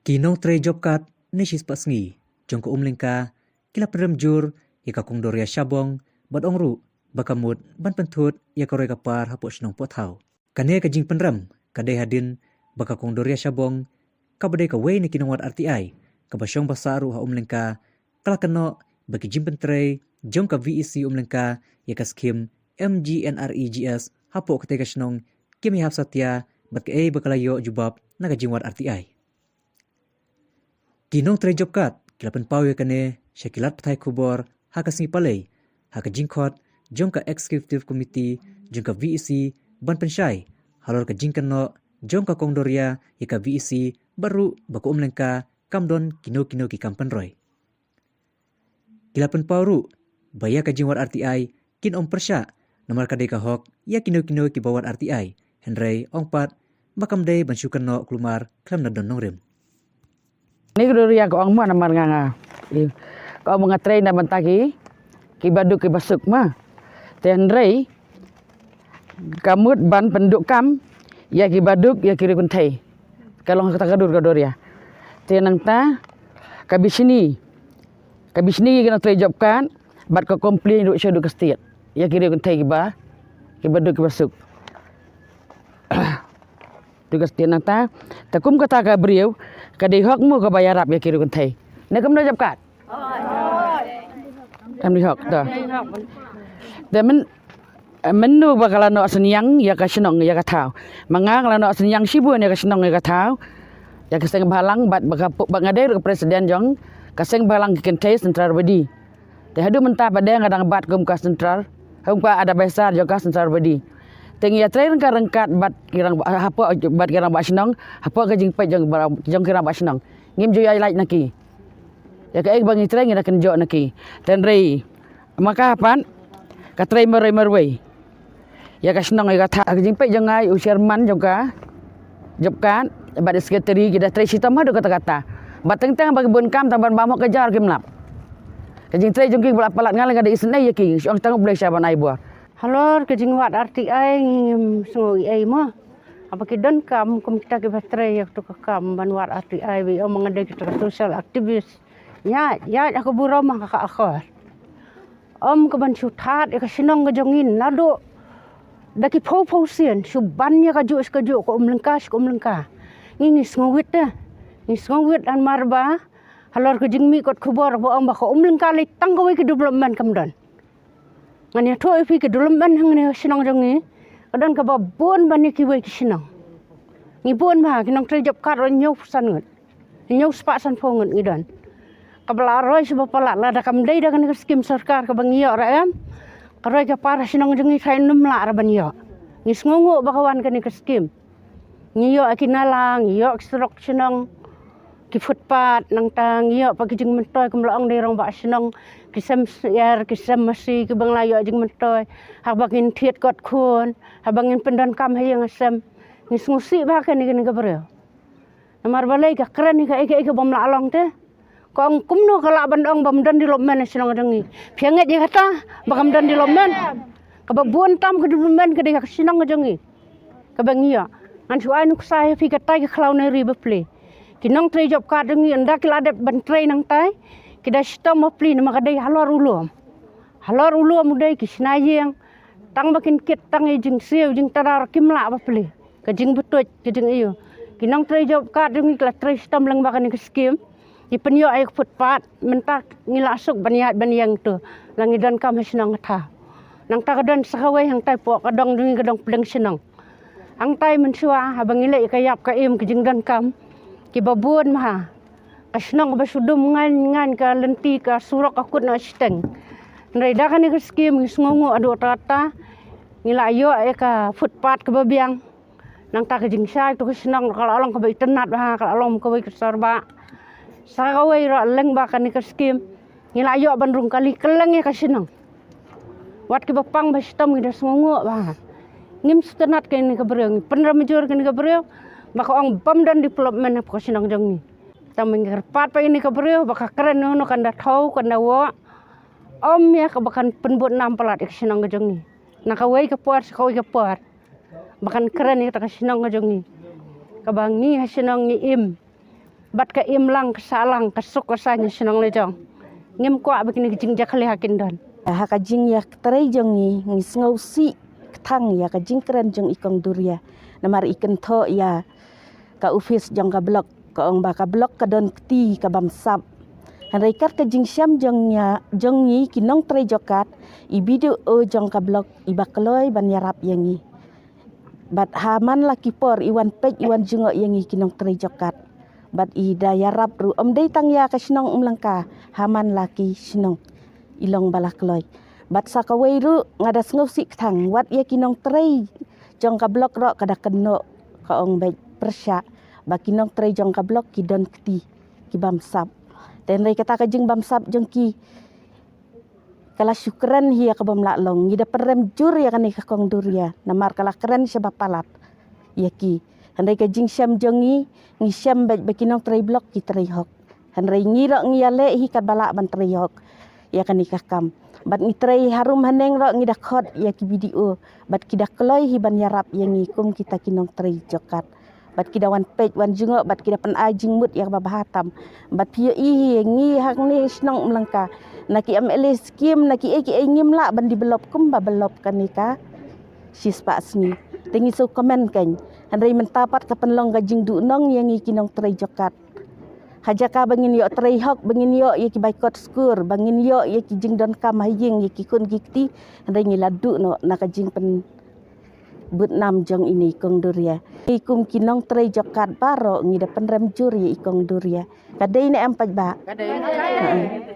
Kinong tre job cut ni sis pasngi. Jong ko umlingka kila pedem jur ika kong doria syabong bad ongru bakamut ban pentut ya koroi kapar hapus nong pothau. Kane ka jing penrem kadai hadin baka kong doria syabong kabadai ka wei ni kinong wat RTI kabasyong basaru ha umlingka kala kano bagi jing pentre jong ka VEC umlingka ya ka skim MGNREGS hapo ketika snong kimi hap satya bat ka bakalayo jubab naga jing wat RTI. Kinong tre job cut kilapan pawe kane syakilat patai kubor haka singi palay haka jingkot jong ka executive committee jong ka VEC ban pensyai halor ka jingkan no jong ka kongdoria ika VEC baru baku umlengka kamdon kino ki kampan roy. Kilapan pauru baya ka jingwar RTI kin om persya nomor kadai ka hok ya kino ki bawat RTI Henry ongpat bakam day ban syukan no klumar klam na don nongrim. Ni kudoria ko ang mana marnganga. Ko mga train na bantagi kibaduk kibasuk ma. Tenrei kamut ban penduk kam ya kibaduk ya kiri kuntai. Kalau kata kudoria. Tenang ta kabisini kena train job kan bat ko komplain duk syadu kastit. Ya kiri kuntai kibaduk kibasuk. Tugas tiang nata takum kata ka beriau kadai hok mu ka bayarap ya kiri kuntai ne kam no japkat kam di hok ta dan menu bakal no senyang ya ka senong ya ka tau mangang la no senyang sibun ya ka senong ya ka tau ya ka seng balang bat bak ngadai ke presiden jong ka seng balang ke kentai sentral bedi te hadu mentah pada ngadang bat kum ka sentral hum ka ada besar jong ka sentral bedi tengi ya train ka rengkat bat kirang apa bat kirang bat senong apa ka jing pe jong kirang bat senong ngim ju ai like naki ya ka ek bangi train ngira kenjo naki ten rei maka apan ka train merwei ya ka senong ya ka tha jing pe jong ai usherman jong ka job kan bat sekretari kita train sitam hadu kata-kata bat teng-teng bagi bun kam tamban bamok kejar kimlap ka jing train jong ki palat ngal ngada isnai ya ki ong tang boleh syaban ai buah. Halo, kejing wat RTI ngim sungoi ai mo. Apa kidan kam kita ke patre yak tu kam ban wat RTI wi om ngade kita social aktivis. Ya aku buro mah kakak akhor. Om ke ban syuthat ya sinong ke jongin nado. Daki pau sien suban ya ka ju ko om lengka. Ngi ngowit dah. Ngi ngowit an marba. Halor kejing mi kot khubor bo om ba ko om lengka le tang ko ke development kamdan. Ngani thoi pi ke dulum ban hang ne sinong jongi kadan ka babon ban ki wei ki sinong ngi bon ma ki nong tre job kat ro nyau san ngut nyau spa san pho ngut ngidan ka bala roi se bapala la da kam dei da kan skim sarkar ka bangiyo ra em ka roi ka para sinong jongi khai num la ra banyo ngi sngongo bakawan kan ka skim ngi yo akinala ngi yo strok sinong ki footpath nang tang yo pagi jing mentoy kum laong de rong ba sinong kisam yar kisam masi ke bang layo jing mentoy habangin thiet kot khun habangin pendan kam hayang asam ni ngusi ba kan ni ka bro namar balai ka kran ni ka eke bom la long te kong kumno kala bandong bam dan di lommen sinong dangi phianget je kata bakam dan di lommen ka babon tam ke lommen ke de sinong jangi ka bangiya an suai nuk sai fi ka tai ka khlaw ne ri beple kinong tre job ka dangi anda kila de ban tre nang tai kita stom mapli nama kadai halor ulum dai kisna yang tang makin kit tang jing siu jing tarar kimla mapli ka jing betut ka jing iyo kinong tre job ka ding kla tre stom lang bakan ke skim di penyo ay footpath mentak ngila asuk banyang tu langi dan kam senang tha nang ta kadan sakawai hang tai po kadong ding kadong pleng senang hang tai mensua habang ile kayap ka im ke jing dan kam ki babun ma asnong ba sudum ngan ka lenti ka surok akut na steng nrai da kan ke skim ngongo ado tata ngila yo ka footpath ke babiang nang ta ke jing sai to senong kala along ke internet ha kala along ke ke sarba sakawai ro leng ba kan ke skim ngila yo bandrung kali keleng ya ka senong wat ke bapang ba stom ida ngongo ba ngim stenat ke ni ke breng penra majur ke ni ke breng ba ko ang bam dan development ko senong jong ni tamang kerpat pa ini kebreu baka keren no kanda thau kanda wo om ya ka bakan penbut nam palat ik sinong gajong ni nakawai ka puar sakawai ka puar bakan keren ya ta sinong gajong ni kabangi hasinong ni im bat ka imlang kesalang kesuk kesanya senang lejong ngim kwa begini jing jakali hakin don Ha ka jing ya trai jong ni ngau si thang ya ka jing keren jong ikong duria namar ikan tho ya ka office jong ka blok ka ong ba ka blok ka don ti ka bam sap han rekat ka jing syam jong ni kinong trai jokat i video o jong ka blok i bakloi ban yarap yangi bat haman laki por iwan pej iwan jungo yangi kinong trai jokat bat i da yarap ru om dei tang ya ka sinong umlangka haman laki sinong ilong balakloi bat sakawai ru ngadas ngusik thang wat ya kinong trai jong ka blok ro kada keno ka ong baik persya ba kinong trai jong ka blok ki don kti ki bam sap dan rai kata ka jing bam sap jong ki kala syukran hi ka bam laklong ngida perem jur ya kan ka kong duria namar kala keren sebab palat ya ki handai ka jing syam jong ngi syam baik ba kinong trai blok ki trai hok handai ngira ngiale hi kat balak ban trai hok ya kan nikah kam bat mitrai harum haneng ro ngidak khot ya ki video bat kidak kloi hi ban yarap yang ngikum kita kinong trai jokat bat kidawan pej wan jungo bat kidapan ajing mut ya babahatam bat pio i ngi hak ni snong mlangka naki amle skim naki e ki ngim la ban di belop kum ba belop kan nikah sis pak sni tengi so komen kan handai mentapat ka penlong gajing du nong yang ngi kinong trai jokat hajaka bangin yo trai hok bangin yo ye ki baikot skur bangin yo ye ki jing don kam haying ye ki kun gikti handai ngiladu no naka jing pen but nam jong ini kong duria ikum kinong trai jokat baro ngida penrem jur ye ikong duria kadai ne empat ba kadai